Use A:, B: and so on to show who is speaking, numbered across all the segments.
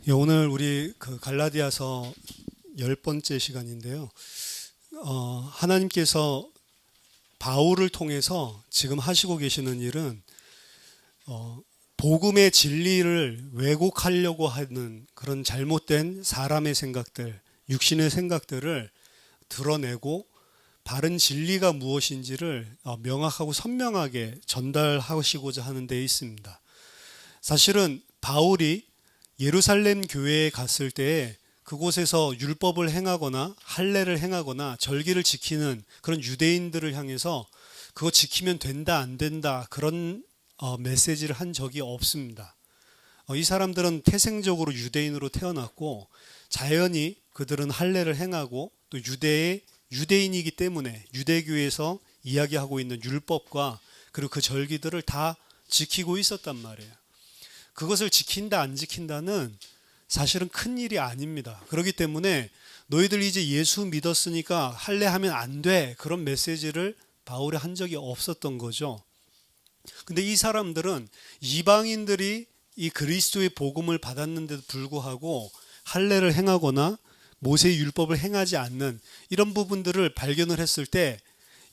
A: 예, 오늘 우리 그 갈라디아서 10번째 시간인데요. 하나님께서 바울을 통해서 지금 하시고 계시는 일은 복음의 진리를 왜곡하려고 하는 그런 잘못된 사람의 생각들, 육신의 생각들을 드러내고 바른 진리가 무엇인지를 명확하고 선명하게 전달하시고자 하는 데 있습니다. 사실은 바울이 예루살렘 교회에 갔을 때 그곳에서 율법을 행하거나 할례를 행하거나 절기를 지키는 그런 유대인들을 향해서 그거 지키면 된다 안 된다 그런 메시지를 한 적이 없습니다. 이 사람들은 태생적으로 유대인으로 태어났고 자연히 그들은 할례를 행하고 또 유대인이기 때문에 유대교에서 이야기하고 있는 율법과 그리고 그 절기들을 다 지키고 있었단 말이에요. 그것을 지킨다 안 지킨다는 사실은 큰 일이 아닙니다. 그렇기 때문에 너희들 이제 예수 믿었으니까 할례하면 안 돼, 그런 메시지를 바울이 한 적이 없었던 거죠. 근데 이 사람들은 이방인들이 이 그리스도의 복음을 받았는데도 불구하고 할례를 행하거나 모세의 율법을 행하지 않는 이런 부분들을 발견을 했을 때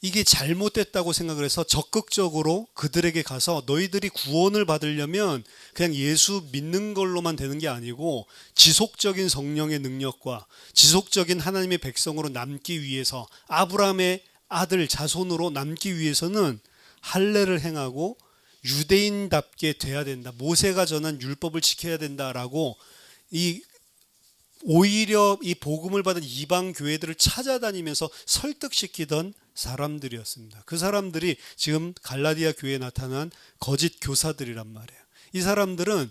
A: 이게 잘못됐다고 생각을 해서 적극적으로 그들에게 가서 너희들이 구원을 받으려면 그냥 예수 믿는 걸로만 되는 게 아니고 지속적인 성령의 능력과 지속적인 하나님의 백성으로 남기 위해서, 아브라함의 아들 자손으로 남기 위해서는 할례를 행하고 유대인답게 돼야 된다. 모세가 전한 율법을 지켜야 된다라고 오히려 이 복음을 받은 이방 교회들을 찾아다니면서 설득시키던 사람들이었습니다. 그 사람들이 지금 갈라디아 교회에 나타난 거짓 교사들이란 말이에요. 이 사람들은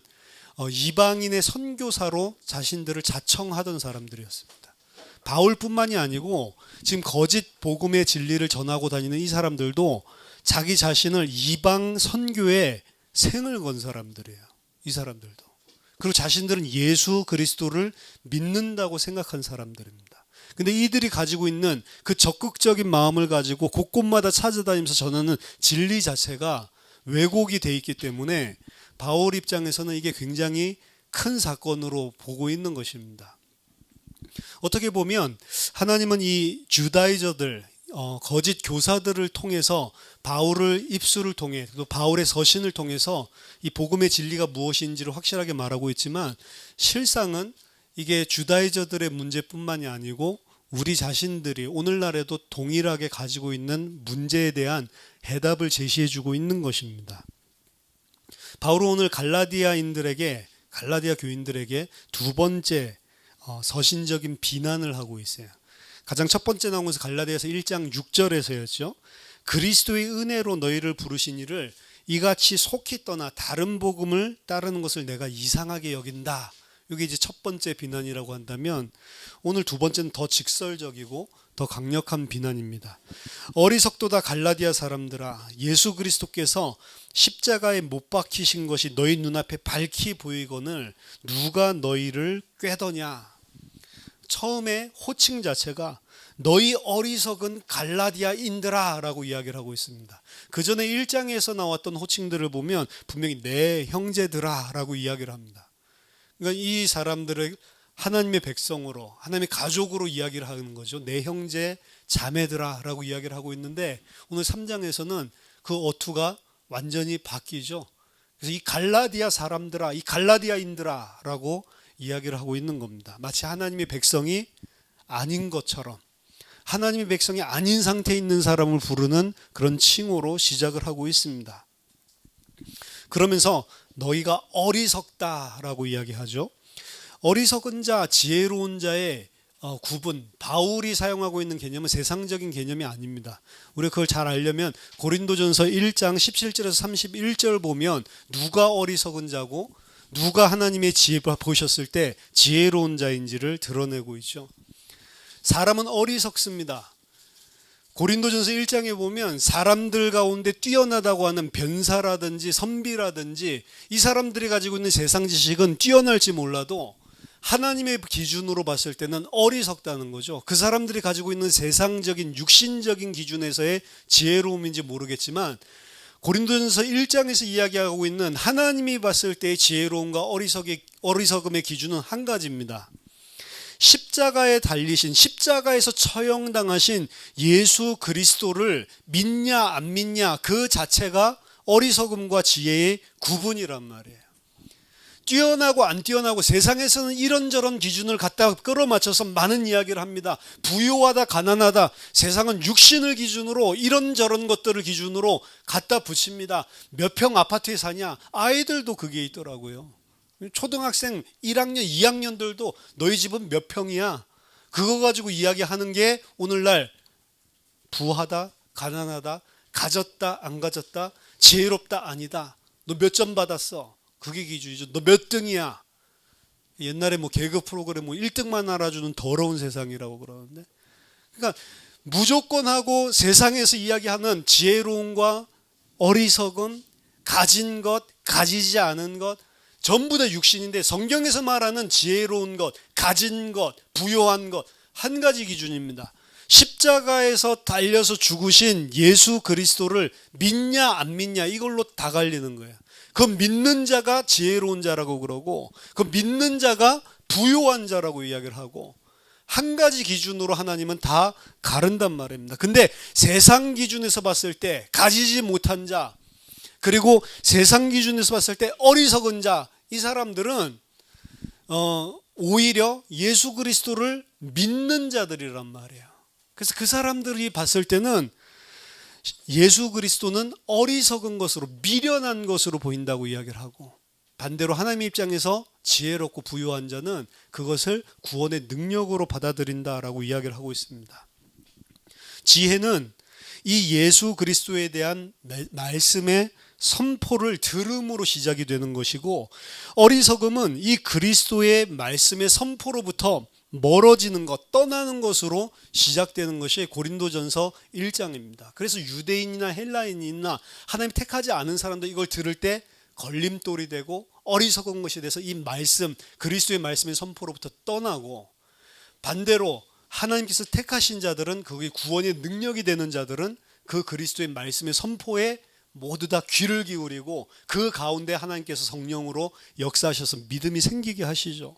A: 이방인의 선교사로 자신들을 자청하던 사람들이었습니다. 바울뿐만이 아니고 지금 거짓 복음의 진리를 전하고 다니는 이 사람들도 자기 자신을 이방 선교에 생을 건 사람들이에요. 이 사람들도. 그리고 자신들은 예수 그리스도를 믿는다고 생각한 사람들입니다. 근데 이들이 가지고 있는 그 적극적인 마음을 가지고 곳곳마다 찾아다니면서 전하는 진리 자체가 왜곡이 돼 있기 때문에 바울 입장에서는 이게 굉장히 큰 사건으로 보고 있는 것입니다. 어떻게 보면 하나님은 이 주다이저들, 거짓 교사들을 통해서 바울을 입술을 통해 또 바울의 서신을 통해서 이 복음의 진리가 무엇인지를 확실하게 말하고 있지만 실상은 이게 주다이저들의 문제뿐만이 아니고 우리 자신들이 오늘날에도 동일하게 가지고 있는 문제에 대한 해답을 제시해주고 있는 것입니다. 바울은 오늘 갈라디아 교인들에게 두 번째 서신적인 비난을 하고 있어요. 가장 첫 번째 나온 것은 갈라디아서 1장 6절에서였죠. 그리스도의 은혜로 너희를 부르신 이를 이같이 속히 떠나 다른 복음을 따르는 것을 내가 이상하게 여긴다. 이게 이제 첫 번째 비난이라고 한다면 오늘 두 번째는 더 직설적이고 더 강력한 비난입니다. 어리석도다 갈라디아 사람들아, 예수 그리스도께서 십자가에 못 박히신 것이 너희 눈앞에 밝히 보이거늘 누가 너희를 꾀더냐. 처음에 호칭 자체가 너희 어리석은 갈라디아인들아 라고 이야기를 하고 있습니다. 그 전에 1장에서 나왔던 호칭들을 보면 분명히 내 형제들아 라고 이야기를 합니다. 그러니까 이 사람들을 하나님의 백성으로, 하나님의 가족으로 이야기를 하는 거죠. 내 형제 자매들아 라고 이야기를 하고 있는데 오늘 3장에서는 그 어투가 완전히 바뀌죠. 그래서 이 갈라디아 사람들아, 이 갈라디아인들아 라고 이야기를 하고 있는 겁니다. 마치 하나님의 백성이 아닌 것처럼, 하나님의 백성이 아닌 상태에 있는 사람을 부르는 그런 칭호로 시작을 하고 있습니다. 그러면서 너희가 어리석다라고 이야기하죠. 어리석은 자, 지혜로운 자의 구분, 바울이 사용하고 있는 개념은 세상적인 개념이 아닙니다. 우리가 그걸 잘 알려면 고린도전서 1장 17절에서 31절 보면 누가 어리석은 자고 누가 하나님의 지혜를 보셨을 때 지혜로운 자인지를 드러내고 있죠. 사람은 어리석습니다. 고린도전서 1장에 보면 사람들 가운데 뛰어나다고 하는 변사라든지 선비라든지 이 사람들이 가지고 있는 세상 지식은 뛰어날지 몰라도 하나님의 기준으로 봤을 때는 어리석다는 거죠. 그 사람들이 가지고 있는 세상적인 육신적인 기준에서의 지혜로움인지 모르겠지만 고린도전서 1장에서 이야기하고 있는 하나님이 봤을 때의 지혜로움과 어리석음의 기준은 한 가지입니다. 십자가에 달리신, 십자가에서 처형당하신 예수 그리스도를 믿냐 안 믿냐 그 자체가 어리석음과 지혜의 구분이란 말이에요. 뛰어나고 안 뛰어나고 세상에서는 이런저런 기준을 갖다 끌어맞춰서 많은 이야기를 합니다. 부유하다 가난하다, 세상은 육신을 기준으로 이런저런 것들을 기준으로 갖다 붙입니다. 몇 평 아파트에 사냐, 아이들도 그게 있더라고요. 초등학생 1학년 2학년들도 너희 집은 몇 평이야, 그거 가지고 이야기하는 게 오늘날 부하다 가난하다, 가졌다 안 가졌다, 지혜롭다 아니다, 너 몇 점 받았어, 그게 기준이죠. 너 몇 등이야. 옛날에 뭐 개그 프로그램 뭐 1등만 알아주는 더러운 세상이라고 그러는데, 그러니까 무조건 하고 세상에서 이야기하는 지혜로움과 어리석음, 가진 것, 가지지 않은 것, 전부 다 육신인데 성경에서 말하는 지혜로운 것, 가진 것, 부요한 것, 한 가지 기준입니다. 십자가에서 달려서 죽으신 예수 그리스도를 믿냐 안 믿냐, 이걸로 다 갈리는 거예요. 그 믿는 자가 지혜로운 자라고 그러고, 그 믿는 자가 부요한 자라고 이야기를 하고, 한 가지 기준으로 하나님은 다 가른단 말입니다. 근데 세상 기준에서 봤을 때 가지지 못한 자, 그리고 세상 기준에서 봤을 때 어리석은 자, 이 사람들은 오히려 예수 그리스도를 믿는 자들이란 말이에요. 그래서 그 사람들이 봤을 때는 예수 그리스도는 어리석은 것으로, 미련한 것으로 보인다고 이야기를 하고, 반대로 하나님의 입장에서 지혜롭고 부유한 자는 그것을 구원의 능력으로 받아들인다라고 이야기를 하고 있습니다. 지혜는 이 예수 그리스도에 대한 말씀의 선포를 들음으로 시작이 되는 것이고, 어리석음은 이 그리스도의 말씀의 선포로부터 멀어지는 것, 떠나는 것으로 시작되는 것이 고린도전서 1장입니다. 그래서 유대인이나 헬라인이나 하나님 택하지 않은 사람도 이걸 들을 때 걸림돌이 되고 어리석은 것이 돼서 이 말씀, 그리스도의 말씀의 선포로부터 떠나고, 반대로 하나님께서 택하신 자들은, 그게 구원의 능력이 되는 자들은 그 그리스도의 말씀의 선포에 모두 다 귀를 기울이고 그 가운데 하나님께서 성령으로 역사하셔서 믿음이 생기게 하시죠.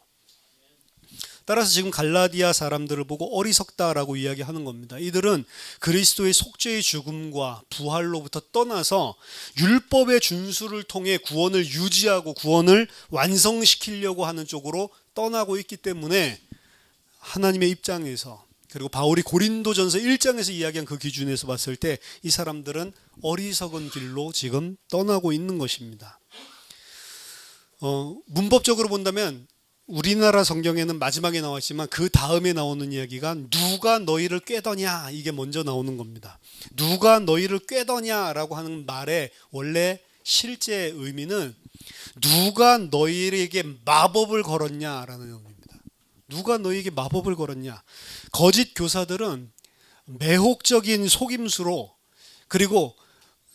A: 따라서 지금 갈라디아 사람들을 보고 어리석다라고 이야기하는 겁니다. 이들은 그리스도의 속죄의 죽음과 부활로부터 떠나서 율법의 준수를 통해 구원을 유지하고 구원을 완성시키려고 하는 쪽으로 떠나고 있기 때문에 하나님의 입장에서, 그리고 바울이 고린도전서 1장에서 이야기한 그 기준에서 봤을 때 이 사람들은 어리석은 길로 지금 떠나고 있는 것입니다. 문법적으로 본다면 우리나라 성경에는 마지막에 나와 있지만 그 다음에 나오는 이야기가 누가 너희를 꾀더냐, 이게 먼저 나오는 겁니다. 누가 너희를 꾀더냐라고 하는 말의 원래 실제 의미는 누가 너희에게 마법을 걸었냐라는 의미입니다. 누가 너희에게 마법을 걸었냐. 거짓 교사들은 매혹적인 속임수로, 그리고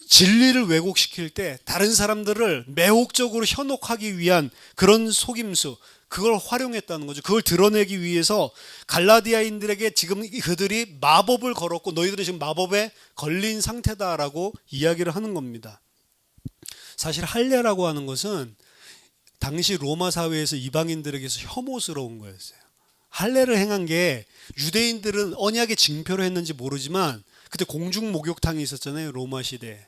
A: 진리를 왜곡시킬 때 다른 사람들을 매혹적으로 현혹하기 위한 그런 속임수, 그걸 활용했다는 거죠. 그걸 드러내기 위해서 갈라디아인들에게 지금 그들이 마법을 걸었고 너희들은 지금 마법에 걸린 상태다라고 이야기를 하는 겁니다. 사실 할례라고 하는 것은 당시 로마 사회에서 이방인들에게서 혐오스러운 거였어요. 할례를 행한 게, 유대인들은 언약의 징표로 했는지 모르지만 그때 공중 목욕탕이 있었잖아요, 로마 시대에.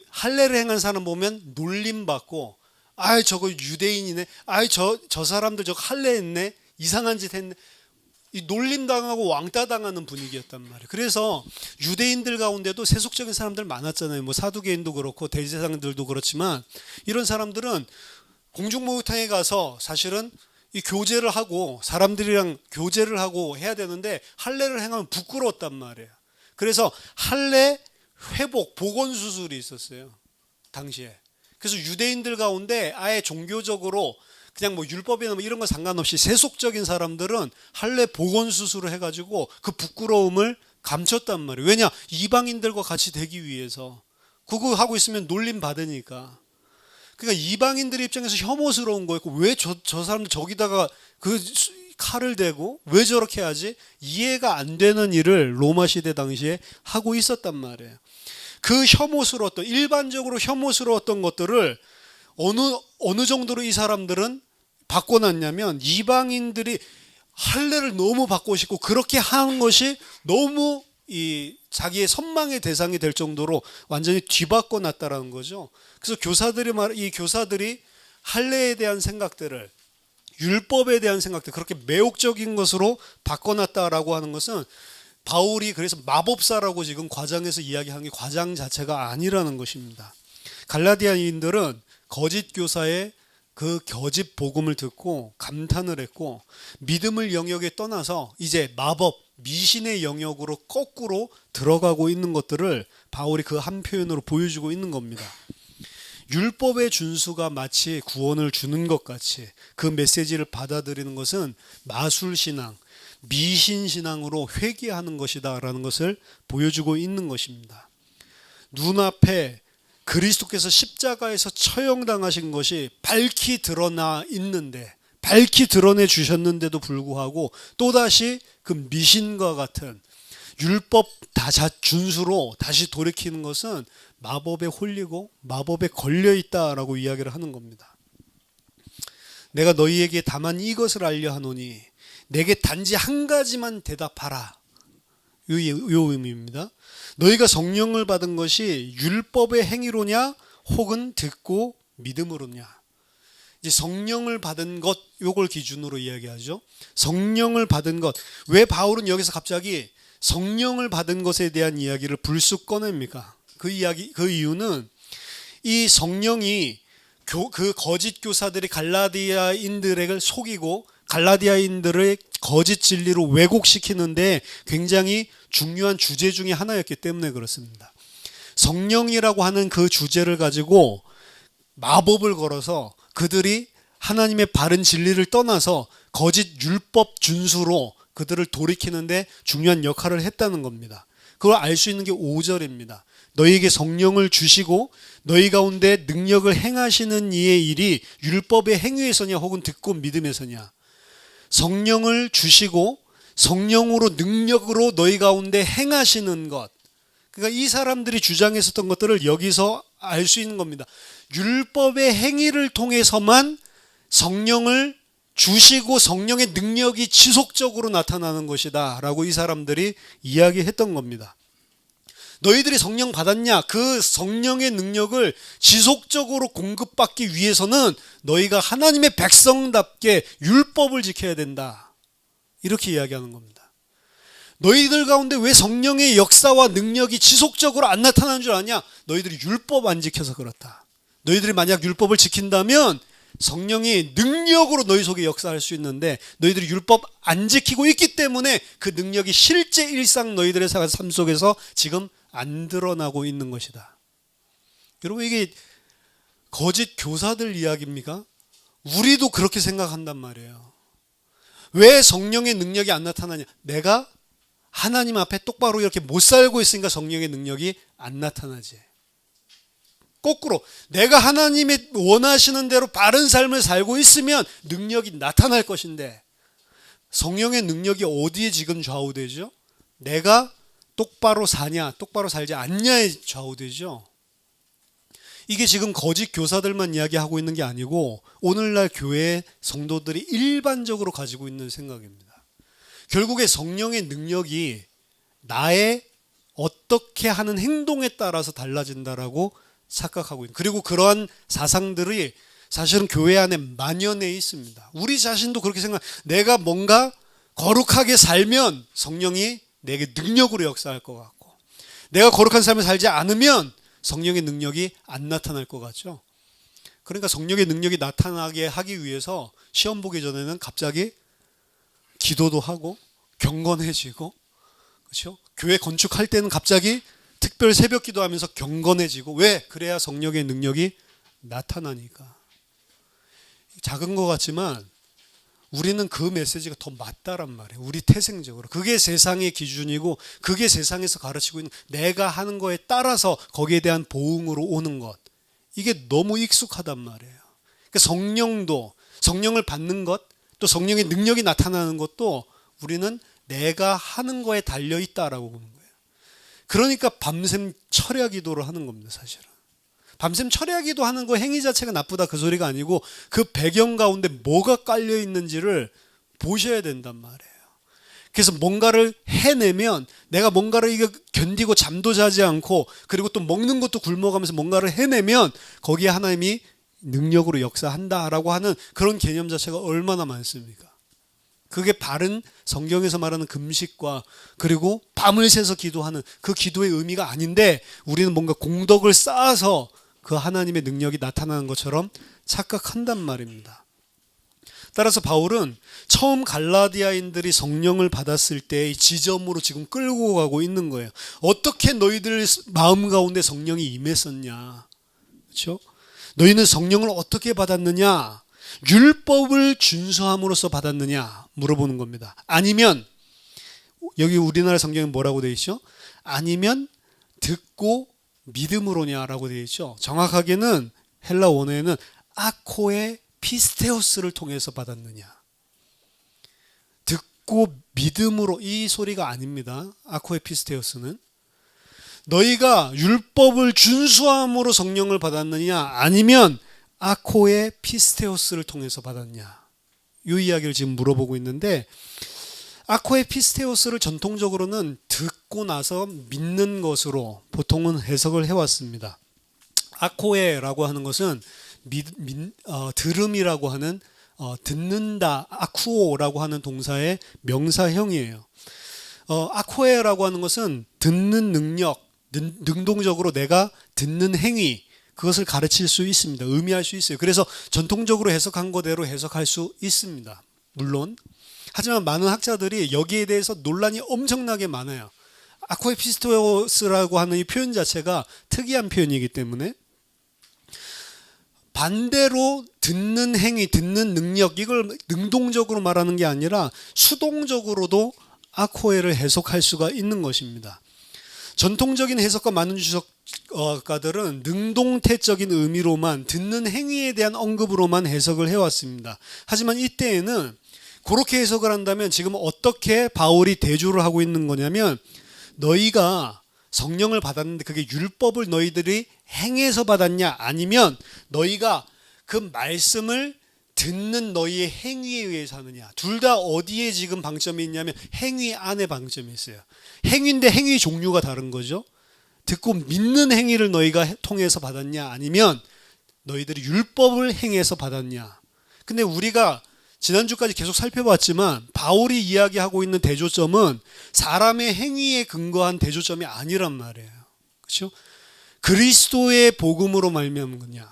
A: 할례를 행한 사람 보면 놀림받고, 아이 저거 유대인이네, 아이 저 사람들 저거 할례했네, 이상한 짓 했네, 이 놀림당하고 왕따당하는 분위기였단 말이에요. 그래서 유대인들 가운데도 세속적인 사람들 많았잖아요. 뭐 사두개인도 그렇고 대제사장들도 그렇지만, 이런 사람들은 공중목욕탕에 가서 사실은 이 교제를 하고 사람들이랑 교제를 하고 해야 되는데 할례를 행하면 부끄러웠단 말이에요. 그래서 할례 회복, 복원 수술이 있었어요, 당시에. 그래서 유대인들 가운데 아예 종교적으로 그냥 뭐 율법이나 뭐 이런 거 상관없이 세속적인 사람들은 할례 복원 수술을 해가지고 그 부끄러움을 감췄단 말이에요. 왜냐? 이방인들과 같이 되기 위해서. 그거 하고 있으면 놀림 받으니까. 그러니까 이방인들 입장에서 혐오스러운 거였고, 왜 저 사람들 저기다가 그 칼을 대고 왜 저렇게 하지? 이해가 안 되는 일을 로마 시대 당시에 하고 있었단 말이에요. 그 혐오스러웠던, 일반적으로 혐오스러웠던 것들을 어느 정도로 이 사람들은 바꿔놨냐면, 이방인들이 할례를 너무 받고 싶고 그렇게 하는 것이 너무 이 자기의 선망의 대상이 될 정도로 완전히 뒤바꿔 놨다라는 거죠. 그래서 이 교사들이 할례에 대한 생각들을, 율법에 대한 생각들, 그렇게 매혹적인 것으로 바꿔놨다라고 하는 것은 바울이 그래서 마법사라고 지금 과장해서 이야기하는 게 과장 자체가 아니라는 것입니다. 갈라디아인들은 거짓 교사의 그 거짓 복음을 듣고 감탄을 했고, 믿음을 영역에 떠나서 이제 마법, 미신의 영역으로 거꾸로 들어가고 있는 것들을 바울이 그 한 표현으로 보여주고 있는 겁니다. 율법의 준수가 마치 구원을 주는 것 같이 그 메시지를 받아들이는 것은 마술신앙, 미신신앙으로 회귀하는 것이다 라는 것을 보여주고 있는 것입니다. 눈앞에 그리스도께서 십자가에서 처형당하신 것이 밝히 드러나 있는데, 밝히 드러내 주셨는데도 불구하고 또다시 그 미신과 같은 율법 준수로 다시 돌이키는 것은 마법에 홀리고 마법에 걸려 있다라고 이야기를 하는 겁니다. 내가 너희에게 다만 이것을 알려 하노니 내게 단지 한 가지만 대답하라. 요 의미입니다. 너희가 성령을 받은 것이 율법의 행위로냐 혹은 듣고 믿음으로냐. 이제 성령을 받은 것, 요걸 기준으로 이야기하죠. 성령을 받은 것. 왜 바울은 여기서 갑자기 성령을 받은 것에 대한 이야기를 불쑥 꺼냅니까? 그 이유는 이 성령이 그 거짓 교사들이 갈라디아인들을 속이고 갈라디아인들의 거짓 진리로 왜곡시키는데 굉장히 중요한 주제 중에 하나였기 때문에 그렇습니다. 성령이라고 하는 그 주제를 가지고 마법을 걸어서 그들이 하나님의 바른 진리를 떠나서 거짓 율법 준수로 그들을 돌이키는데 중요한 역할을 했다는 겁니다. 그걸 알 수 있는 게 5절입니다. 너희에게 성령을 주시고 너희 가운데 능력을 행하시는 이의 일이 율법의 행위에서냐 혹은 듣고 믿음에서냐. 성령을 주시고 성령으로 능력으로 너희 가운데 행하시는 것. 그러니까 이 사람들이 주장했었던 것들을 여기서 알 수 있는 겁니다. 율법의 행위를 통해서만 성령을 주시고 성령의 능력이 지속적으로 나타나는 것이다 라고 이 사람들이 이야기했던 겁니다. 너희들이 성령 받았냐? 그 성령의 능력을 지속적으로 공급받기 위해서는 너희가 하나님의 백성답게 율법을 지켜야 된다. 이렇게 이야기하는 겁니다. 너희들 가운데 왜 성령의 역사와 능력이 지속적으로 안 나타나는 줄 아냐? 너희들이 율법 안 지켜서 그렇다. 너희들이 만약 율법을 지킨다면 성령이 능력으로 너희 속에 역사할 수 있는데 너희들이 율법 안 지키고 있기 때문에 그 능력이 실제 일상 너희들의 삶 속에서 지금 안 드러나고 있는 것이다. 여러분, 이게 거짓 교사들 이야기입니까? 우리도 그렇게 생각한단 말이에요. 왜 성령의 능력이 안 나타나냐? 내가 하나님 앞에 똑바로 이렇게 못 살고 있으니까 성령의 능력이 안 나타나지. 거꾸로 내가 하나님의 원하시는 대로 바른 삶을 살고 있으면 능력이 나타날 것인데 성령의 능력이 어디에 지금 좌우되죠? 내가 똑바로 사냐, 똑바로 살지 않냐에 좌우되죠. 이게 지금 거짓 교사들만 이야기하고 있는 게 아니고 오늘날 교회 성도들이 일반적으로 가지고 있는 생각입니다. 결국에 성령의 능력이 나의 어떻게 하는 행동에 따라서 달라진다라고 착각하고 있는, 그리고 그러한 사상들이 사실은 교회 안에 만연해 있습니다. 우리 자신도 그렇게 생각, 내가 뭔가 거룩하게 살면 성령이 내게 능력으로 역사할 것 같고 내가 거룩한 삶을 살지 않으면 성령의 능력이 안 나타날 것 같죠. 그러니까 성령의 능력이 나타나게 하기 위해서 시험 보기 전에는 갑자기 기도도 하고 경건해지고, 그렇죠? 교회 건축할 때는 갑자기 특별 새벽 기도하면서 경건해지고, 왜? 그래야 성령의 능력이 나타나니까. 작은 것 같지만 우리는 그 메시지가 더 맞다란 말이에요. 우리 태생적으로. 그게 세상의 기준이고 그게 세상에서 가르치고 있는, 내가 하는 거에 따라서 거기에 대한 보응으로 오는 것. 이게 너무 익숙하단 말이에요. 그러니까 성령도, 성령을 받는 것, 또 성령의 능력이 나타나는 것도 우리는 내가 하는 거에 달려있다라고 보는 거예요. 그러니까 밤샘 철야 기도를 하는 겁니다, 사실은. 밤샘 철야 기도하는 거 행위 자체가 나쁘다 그 소리가 아니고 그 배경 가운데 뭐가 깔려 있는지를 보셔야 된단 말이에요. 그래서 뭔가를 해내면 내가 뭔가를 이거 견디고 잠도 자지 않고 그리고 또 먹는 것도 굶어가면서 뭔가를 해내면 거기에 하나님이 능력으로 역사한다라고 하는 그런 개념 자체가 얼마나 많습니까? 그게 바른 성경에서 말하는 금식과 그리고 밤을 새서 기도하는 그 기도의 의미가 아닌데 우리는 뭔가 공덕을 쌓아서 그 하나님의 능력이 나타나는 것처럼 착각한단 말입니다. 따라서 바울은 처음 갈라디아인들이 성령을 받았을 때의 지점으로 지금 끌고 가고 있는 거예요. 어떻게 너희들 마음 가운데 성령이 임했었냐? 그렇죠? 너희는 성령을 어떻게 받았느냐? 율법을 준수함으로써 받았느냐? 물어보는 겁니다. 아니면 여기 우리나라 성경에 뭐라고 되어 있죠? 아니면 듣고 믿음으로냐라고 되어 있죠. 정확하게는 헬라 원어에는 아코의 피스테오스를 통해서 받았느냐. 듣고 믿음으로 이 소리가 아닙니다. 아코의 피스테오스는 너희가 율법을 준수함으로 성령을 받았느냐 아니면 아코의 피스테오스를 통해서 받았냐. 이 이야기를 지금 물어보고 있는데 아코의 피스테오스를 전통적으로는 듣고 나서 믿는 것으로 보통은 해석을 해왔습니다. 아코에라고 하는 것은 들음이라고 하는 듣는다, 아쿠오라고 하는 동사의 명사형이에요. 아코에라고 하는 것은 듣는 능력, 능동적으로 내가 듣는 행위, 그것을 가르칠 수 있습니다. 의미할 수 있어요. 그래서 전통적으로 해석한 거대로 해석할 수 있습니다. 물론. 하지만 많은 학자들이 여기에 대해서 논란이 엄청나게 많아요. 아코에 피스토스라고 하는 이 표현 자체가 특이한 표현이기 때문에 반대로 듣는 행위, 듣는 능력, 이걸 능동적으로 말하는 게 아니라 수동적으로도 아코에를 해석할 수가 있는 것입니다. 전통적인 해석과 많은 주석가들은 능동태적인 의미로만 듣는 행위에 대한 언급으로만 해석을 해왔습니다. 하지만 이때에는 그렇게 해석을 한다면 지금 어떻게 바울이 대조를 하고 있는 거냐면 너희가 성령을 받았는데 그게 율법을 너희들이 행해서 받았냐 아니면 너희가 그 말씀을 듣는 너희의 행위에 의해서 하느냐. 둘 다 어디에 지금 방점이 있냐면 행위 안에 방점이 있어요. 행위인데 행위 종류가 다른 거죠. 듣고 믿는 행위를 너희가 통해서 받았냐 아니면 너희들이 율법을 행해서 받았냐. 근데 우리가 지난주까지 계속 살펴봤지만 바울이 이야기하고 있는 대조점은 사람의 행위에 근거한 대조점이 아니란 말이에요. 그렇죠? 그리스도의 복음으로 말미암은 거냐,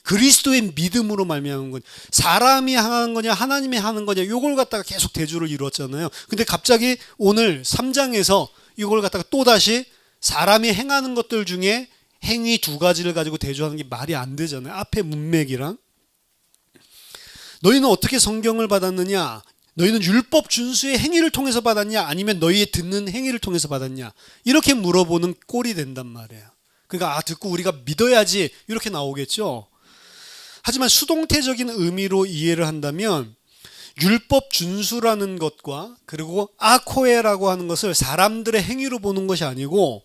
A: 그리스도의 믿음으로 말미암은 거냐, 사람이 하는 거냐 하나님이 하는 거냐, 이걸 갖다가 계속 대조를 이루었잖아요. 근데 갑자기 오늘 3장에서 이걸 갖다가 또다시 사람이 행하는 것들 중에 행위 두 가지를 가지고 대조하는 게 말이 안 되잖아요. 앞에 문맥이랑. 너희는 어떻게 성경을 받았느냐? 너희는 율법 준수의 행위를 통해서 받았냐? 아니면 너희의 듣는 행위를 통해서 받았냐? 이렇게 물어보는 꼴이 된단 말이에요. 그러니까 듣고 우리가 믿어야지 이렇게 나오겠죠. 하지만 수동태적인 의미로 이해를 한다면 율법 준수라는 것과 그리고 아코에라고 하는 것을 사람들의 행위로 보는 것이 아니고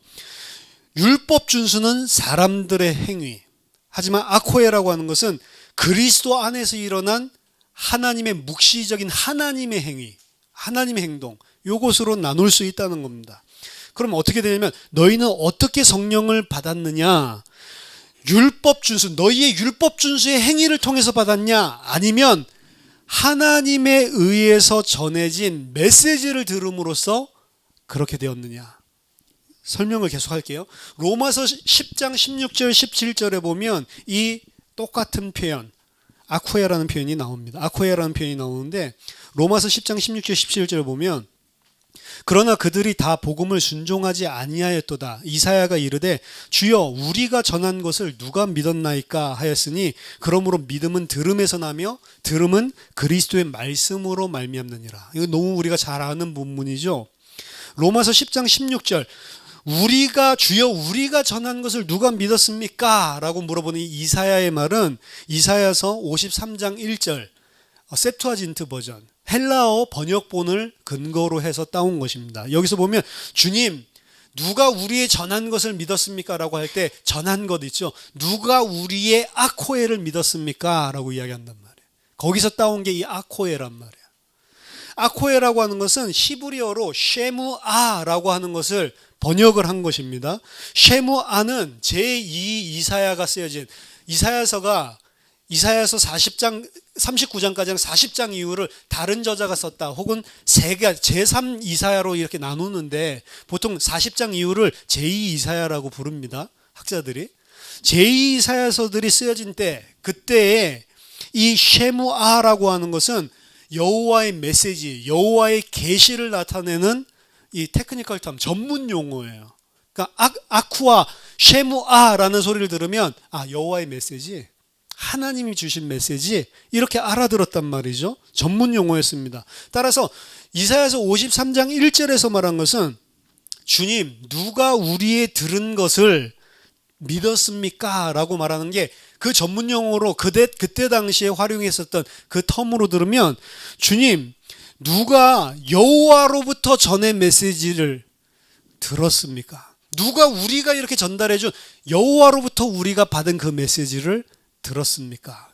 A: 율법 준수는 사람들의 행위, 하지만 아코에라고 하는 것은 그리스도 안에서 일어난 하나님의 묵시적인 하나님의 행위, 하나님의 행동, 요것으로 나눌 수 있다는 겁니다. 그럼 어떻게 되냐면 너희는 어떻게 성령을 받았느냐? 율법 준수, 너희의 율법 준수의 행위를 통해서 받았냐? 아니면 하나님에 의해서 전해진 메시지를 들음으로써 그렇게 되었느냐? 설명을 계속할게요. 로마서 10장 16절 17절에 보면 이 똑같은 표현, 아쿠에라는 표현이 나옵니다. 아쿠에라는 표현이 나오는데 로마서 10장 16절 17절을 보면 그러나 그들이 다 복음을 순종하지 아니하였도다. 이사야가 이르되 주여 우리가 전한 것을 누가 믿었나이까 하였으니 그러므로 믿음은 들음에서 나며 들음은 그리스도의 말씀으로 말미암느니라. 이거 너무 우리가 잘 아는 본문이죠. 로마서 10장 16절 주여 우리가 전한 것을 누가 믿었습니까? 라고 물어보는 이 이사야의 말은 이사야서 53장 1절 셉투아진트 버전 헬라어 번역본을 근거로 해서 따온 것입니다. 여기서 보면 주님 누가 우리의 전한 것을 믿었습니까? 라고 할 때 전한 것 있죠. 누가 우리의 아코에를 믿었습니까? 라고 이야기한단 말이에요. 거기서 따온 게 이 아코에란 말이에요. 아코에라고 하는 것은 히브리어로 쉐무아라고 하는 것을 번역을 한 것입니다. 쉐무아는 제2 이사야가 쓰여진 이사야서가 이사야서 40장 39장까지는 40장 이후를 다른 저자가 썼다 혹은 제3 이사야로 이렇게 나누는데 보통 40장 이후를 제2 이사야라고 부릅니다. 학자들이. 제2 이사야서들이 쓰여진 때 그때에 이 쉐무아라고 하는 것은 여호와의 메시지, 여호와의 계시를 나타내는 이 테크니컬 텀, 전문 용어예요. 그러니까 아쿠아, 쉐무아라는 소리를 들으면 여호와의 메시지, 하나님이 주신 메시지 이렇게 알아들었단 말이죠. 전문 용어였습니다. 따라서 이사야서 53장 1절에서 말한 것은 주님 누가 우리의 들은 것을 믿었습니까? 라고 말하는 게 그 전문 용어로 그때 당시에 활용했었던 그 텀으로 들으면 주님 누가 여호와로부터 전의 메시지를 들었습니까? 누가 우리가 이렇게 전달해준 여호와로부터 우리가 받은 그 메시지를 들었습니까?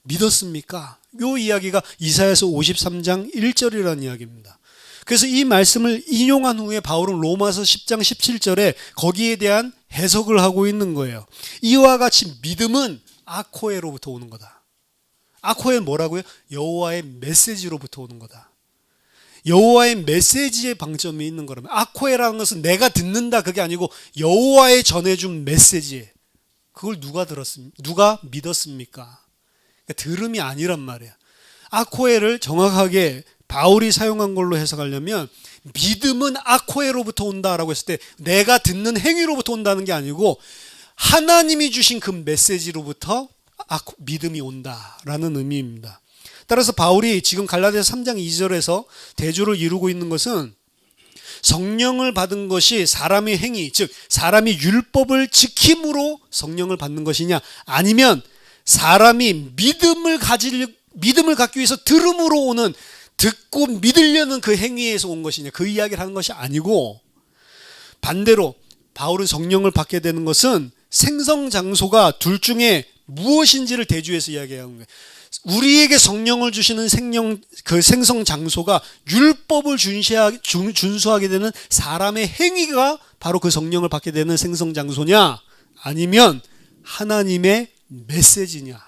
A: 믿었습니까? 이 이야기가 이사야서 53장 1절이라는 이야기입니다. 그래서 이 말씀을 인용한 후에 바울은 로마서 10장 17절에 거기에 대한 해석을 하고 있는 거예요. 이와 같이 믿음은 아코에로부터 오는 거다. 아코에는 뭐라고요? 여호와의 메시지로부터 오는 거다. 여호와의 메시지에 방점이 있는 거라면 아코에라는 것은 내가 듣는다 그게 아니고 여호와의 전해준 메시지. 그걸 누가 믿었습니까? 그러니까 들음이 아니란 말이야. 아코에를 정확하게 바울이 사용한 걸로 해석하려면 믿음은 아코에로부터 온다라고 했을 때 내가 듣는 행위로부터 온다는 게 아니고 하나님이 주신 그 메시지로부터 믿음이 온다라는 의미입니다. 따라서 바울이 지금 갈라디아서 3장 2절에서 대조를 이루고 있는 것은 성령을 받은 것이 사람의 행위, 즉 사람이 율법을 지킴으로 성령을 받는 것이냐 아니면 사람이 믿음을 갖기 위해서 들음으로 오는 듣고 믿으려는 그 행위에서 온 것이냐 그 이야기를 하는 것이 아니고 반대로 바울은 성령을 받게 되는 것은 생성 장소가 둘 중에 무엇인지를 대주해서 이야기하는 거예요. 우리에게 성령을 주시는 그 생성 장소가 율법을 준수하게 되는 사람의 행위가 바로 그 성령을 받게 되는 생성 장소냐 아니면 하나님의 메시지냐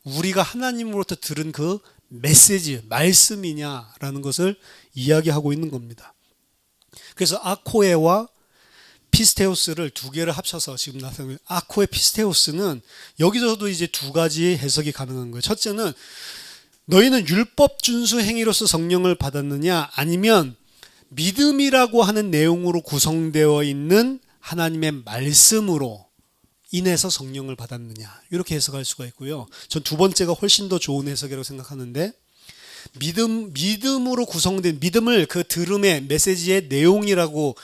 A: 우리가 하나님으로부터 들은 그 메시지, 말씀이냐라는 것을 이야기하고 있는 겁니다. 그래서 아코에와 피스테오스를 두 개를 합쳐서 지금 나타나는 아코에 피스테오스는 여기서도 이제 두 가지 해석이 가능한 거예요. 첫째는 너희는 율법 준수 행위로서 성령을 받았느냐 아니면 믿음이라고 하는 내용으로 구성되어 있는 하나님의 말씀으로 인해서 성령을 받았느냐 이렇게 해석할 수가 있고요. 전 두 번째가 훨씬 더 좋은 해석이라고 생각하는데 믿음으로 구성된 믿음을 그 들음의 메시지의 내용이라고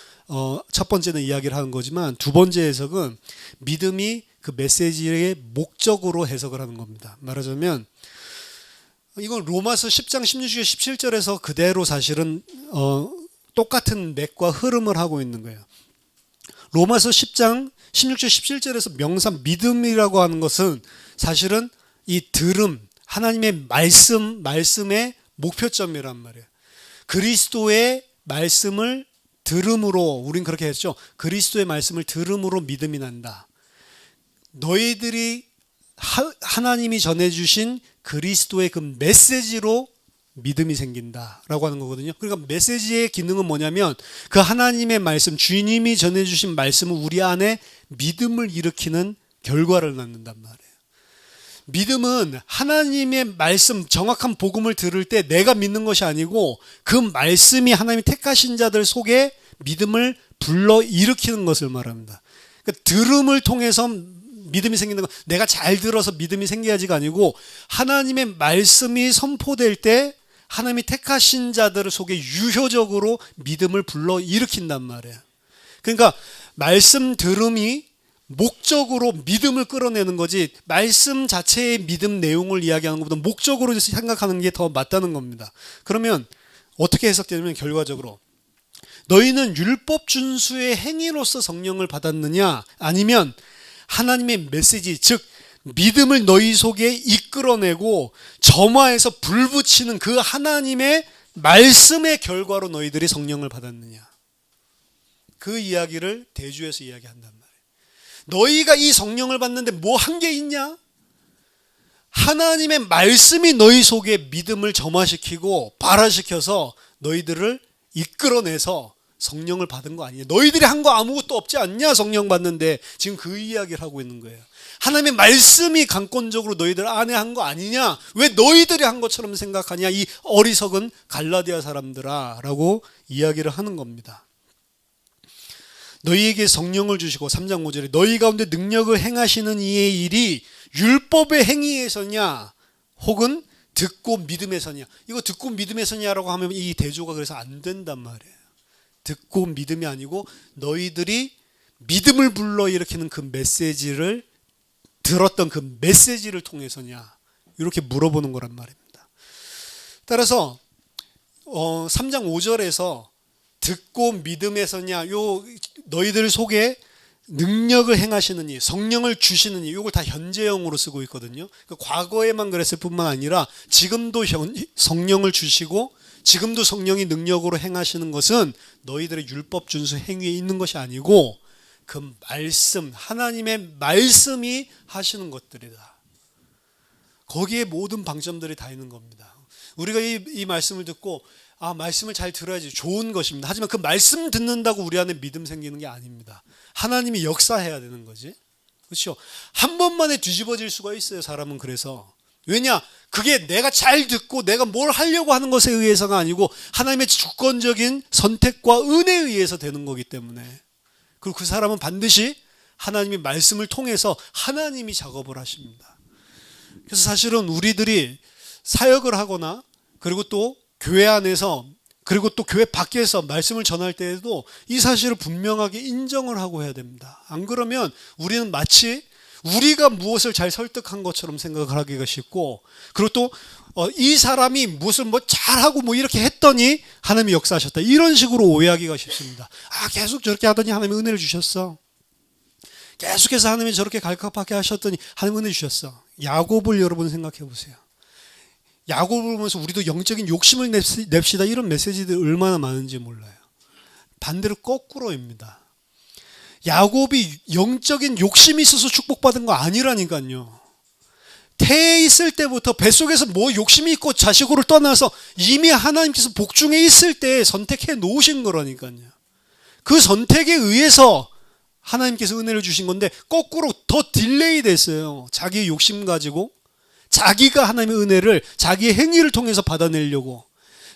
A: 첫 번째는 이야기를 하는 거지만 두 번째 해석은 믿음이 그 메시지의 목적으로 해석을 하는 겁니다. 말하자면 이건 로마서 10장 16절 17절에서 그대로 사실은 똑같은 맥과 흐름을 하고 있는 거예요. 로마서 10장 16절 17절에서 명사 믿음이라고 하는 것은 사실은 이 들음 하나님의 말씀의 목표점이란 말이에요. 그리스도의 말씀을 들음으로 우린 그렇게 했죠. 그리스도의 말씀을 들음으로 믿음이 난다. 너희들이 하나님이 전해주신 그리스도의 그 메시지로 믿음이 생긴다라고 하는 거거든요. 그러니까 메시지의 기능은 뭐냐면 그 하나님의 말씀, 주님이 전해주신 말씀은 우리 안에 믿음을 일으키는 결과를 낳는단 말이에요. 믿음은 하나님의 말씀, 정확한 복음을 들을 때 내가 믿는 것이 아니고 그 말씀이 하나님이 택하신 자들 속에 믿음을 불러 일으키는 것을 말합니다. 그러니까 들음을 통해서 믿음이 생기는 건 내가 잘 들어서 믿음이 생겨야지가 아니고 하나님의 말씀이 선포될 때 하나님이 택하신 자들 속에 유효적으로 믿음을 불러 일으킨단 말이에요. 그러니까 말씀 들음이 목적으로 믿음을 끌어내는 거지 말씀 자체의 믿음 내용을 이야기하는 것보다 목적으로 생각하는 게 더 맞다는 겁니다. 그러면 어떻게 해석되냐면 결과적으로 너희는 율법 준수의 행위로서 성령을 받았느냐? 아니면 하나님의 메시지, 즉 믿음을 너희 속에 이끌어내고 점화해서 불붙이는 그 하나님의 말씀의 결과로 너희들이 성령을 받았느냐? 그 이야기를 대주에서 이야기한단 말이에요. 너희가 이 성령을 받는데 뭐 한 게 있냐? 하나님의 말씀이 너희 속에 믿음을 점화시키고 발화시켜서 너희들을 이끌어내서 성령을 받은 거 아니냐? 너희들이 한 거 아무것도 없지 않냐? 성령 받는데 지금 그 이야기를 하고 있는 거예요. 하나님의 말씀이 강권적으로 너희들 안에 한 거 아니냐? 왜 너희들이 한 것처럼 생각하냐? 이 어리석은 갈라디아 사람들아 라고 이야기를 하는 겁니다. 너희에게 성령을 주시고 3장 5절에 너희 가운데 능력을 행하시는 이의 일이 율법의 행위에서냐 혹은 듣고 믿음에서냐. 이거 듣고 믿음에서냐라고 하면 이 대조가 그래서 안 된단 말이에요. 듣고 믿음이 아니고 너희들이 믿음을 불러일으키는 그 메시지를 들었던 그 메시지를 통해서냐 이렇게 물어보는 거란 말입니다. 따라서 3장 5절에서 듣고 믿음에서냐 요 너희들 속에 능력을 행하시느니 성령을 주시느니 이걸 다 현재형으로 쓰고 있거든요. 그러니까 과거에만 그랬을 뿐만 아니라 지금도 성령을 주시고 지금도 성령이 능력으로 행하시는 것은 너희들의 율법 준수 행위에 있는 것이 아니고 그 말씀, 하나님의 말씀이 하시는 것들이다. 거기에 모든 방점들이 다 있는 겁니다. 우리가 이 말씀을 듣고 말씀을 잘 들어야지 좋은 것입니다. 하지만 그 말씀 듣는다고 우리 안에 믿음 생기는 게 아닙니다. 하나님이 역사해야 되는 거지. 그렇죠? 한 번만에 뒤집어질 수가 있어요. 사람은 그래서. 왜냐? 그게 내가 잘 듣고 내가 뭘 하려고 하는 것에 의해서가 아니고 하나님의 주권적인 선택과 은혜에 의해서 되는 거기 때문에. 그리고 그 사람은 반드시 하나님의 말씀을 통해서 하나님이 작업을 하십니다. 그래서 사실은 우리들이 사역을 하거나 그리고 또 교회 안에서 그리고 또 교회 밖에서 말씀을 전할 때에도 이 사실을 분명하게 인정을 하고 해야 됩니다. 안 그러면 우리는 마치 우리가 무엇을 잘 설득한 것처럼 생각을 하기가 쉽고 그리고 또 이 사람이 무슨 잘하고 이렇게 했더니 하나님이 역사하셨다. 이런 식으로 오해하기가 쉽습니다. 계속 저렇게 하더니 하나님이 은혜를 주셨어. 계속해서 하나님이 저렇게 갈급하게 하셨더니 하나님이 은혜 주셨어. 야곱을 여러분 생각해 보세요. 야곱을 보면서 우리도 영적인 욕심을 냅시다 이런 메시지들이 얼마나 많은지 몰라요. 반대로 거꾸로입니다. 야곱이 영적인 욕심이 있어서 축복받은 거 아니라니까요. 태에 있을 때부터 뱃속에서 욕심이 있고 자식으로 떠나서 이미 하나님께서 복중에 있을 때 선택해 놓으신 거라니까요. 그 선택에 의해서 하나님께서 은혜를 주신 건데 거꾸로 더 딜레이 됐어요. 자기의 욕심 가지고 자기가 하나님의 은혜를 자기의 행위를 통해서 받아내려고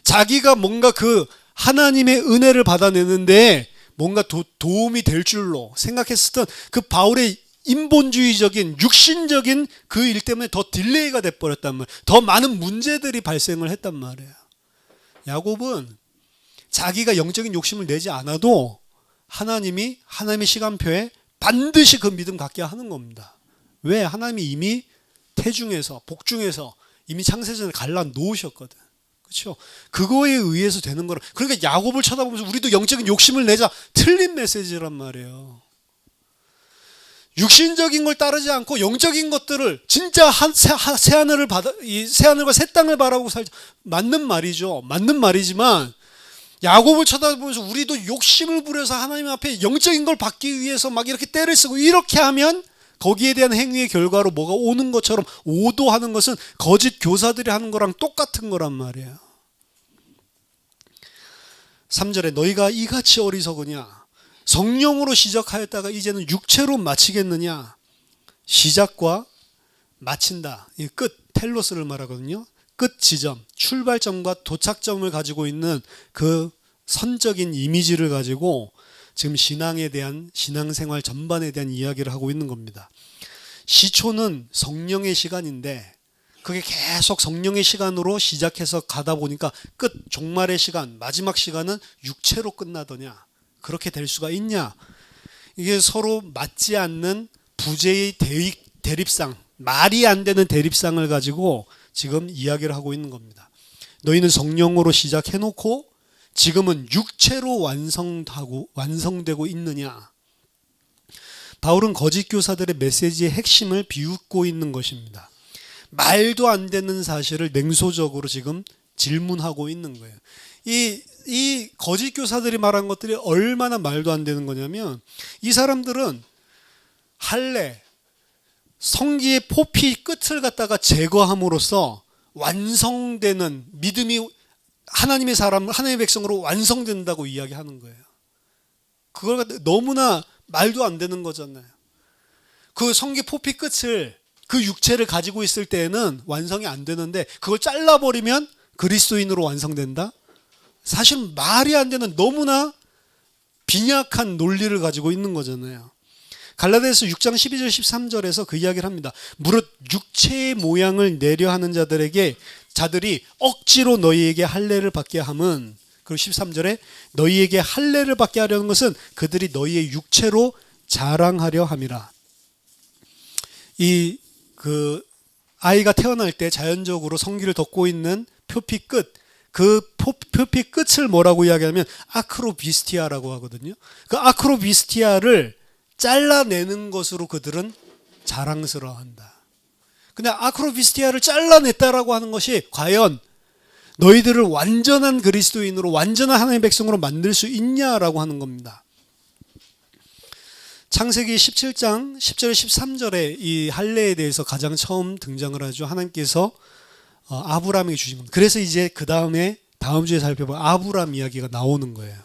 A: 자기가 뭔가 그 하나님의 은혜를 받아내는데 뭔가 도움이 될 줄로 생각했었던 그 바울의 인본주의적인 육신적인 그 일 때문에 더 딜레이가 돼버렸단 말이에요. 더 많은 문제들이 발생을 했단 말이에요. 야곱은 자기가 영적인 욕심을 내지 않아도 하나님이 하나님의 시간표에 반드시 그 믿음 갖게 하는 겁니다. 왜? 하나님이 이미 태중에서 복중에서 이미 창세전에 갈라 놓으셨거든. 그렇죠? 그거에 의해서 되는 거라. 그러니까 야곱을 쳐다보면서 우리도 영적인 욕심을 내자. 틀린 메시지란 말이에요. 육신적인 걸 따르지 않고 영적인 것들을 진짜 새 하늘과 새 땅을 바라고 살자. 맞는 말이죠. 맞는 말이지만 야곱을 쳐다보면서 우리도 욕심을 부려서 하나님 앞에 영적인 걸 받기 위해서 막 이렇게 떼를 쓰고 이렇게 하면 거기에 대한 행위의 결과로 뭐가 오는 것처럼 오도하는 것은 거짓 교사들이 하는 거랑 똑같은 거란 말이에요. 3절에 너희가 이같이 어리석으냐 성령으로 시작하였다가 이제는 육체로 마치겠느냐. 시작과 마친다. 이 끝 텔로스를 말하거든요. 끝 지점, 출발점과 도착점을 가지고 있는 그 선적인 이미지를 가지고 지금 신앙에 대한 신앙생활 전반에 대한 이야기를 하고 있는 겁니다. 시초는 성령의 시간인데 그게 계속 성령의 시간으로 시작해서 가다 보니까 끝 종말의 시간, 마지막 시간은 육체로 끝나더냐. 그렇게 될 수가 있냐. 이게 서로 맞지 않는 부재의 대립상, 말이 안 되는 대립상을 가지고 지금 이야기를 하고 있는 겁니다. 너희는 성령으로 시작해놓고 지금은 육체로 완성되고 있느냐? 바울은 거짓 교사들의 메시지의 핵심을 비웃고 있는 것입니다. 말도 안 되는 사실을 냉소적으로 지금 질문하고 있는 거예요. 이 거짓 교사들이 말한 것들이 얼마나 말도 안 되는 거냐면, 이 사람들은 할례, 성기의 포피 끝을 갖다가 제거함으로써 완성되는 믿음이 하나님의 사람, 하나님의 백성으로 완성된다고 이야기하는 거예요. 그걸 갖다 너무나 말도 안 되는 거잖아요. 그 성기 포피 끝을, 그 육체를 가지고 있을 때에는 완성이 안 되는데 그걸 잘라버리면 그리스도인으로 완성된다? 사실 말이 안 되는 너무나 빈약한 논리를 가지고 있는 거잖아요. 갈라디아서 6장 12절 13절에서 그 이야기를 합니다. 무릇 육체의 모양을 내려 하는 자들이 억지로 너희에게 할례를 받게 함은, 그리고 13절에 너희에게 할례를 받게 하려는 것은 그들이 너희의 육체로 자랑하려 함이라. 아이가 태어날 때 자연적으로 성기를 덮고 있는 표피 끝, 그 표피 끝을 뭐라고 이야기하면 아크로비스티아라고 하거든요. 그 아크로비스티아를 잘라내는 것으로 그들은 자랑스러워한다. 근데 아크로비스티아를 잘라냈다라고 하는 것이 과연 너희들을 완전한 그리스도인으로, 완전한 하나님의 백성으로 만들 수 있냐라고 하는 겁니다. 창세기 17장 10절 13절에 이 할례에 대해서 가장 처음 등장을 하죠. 하나님께서 아브라함에게 주신 겁니다. 그래서 이제 그 다음 주에 살펴볼 아브라함 이야기가 나오는 거예요.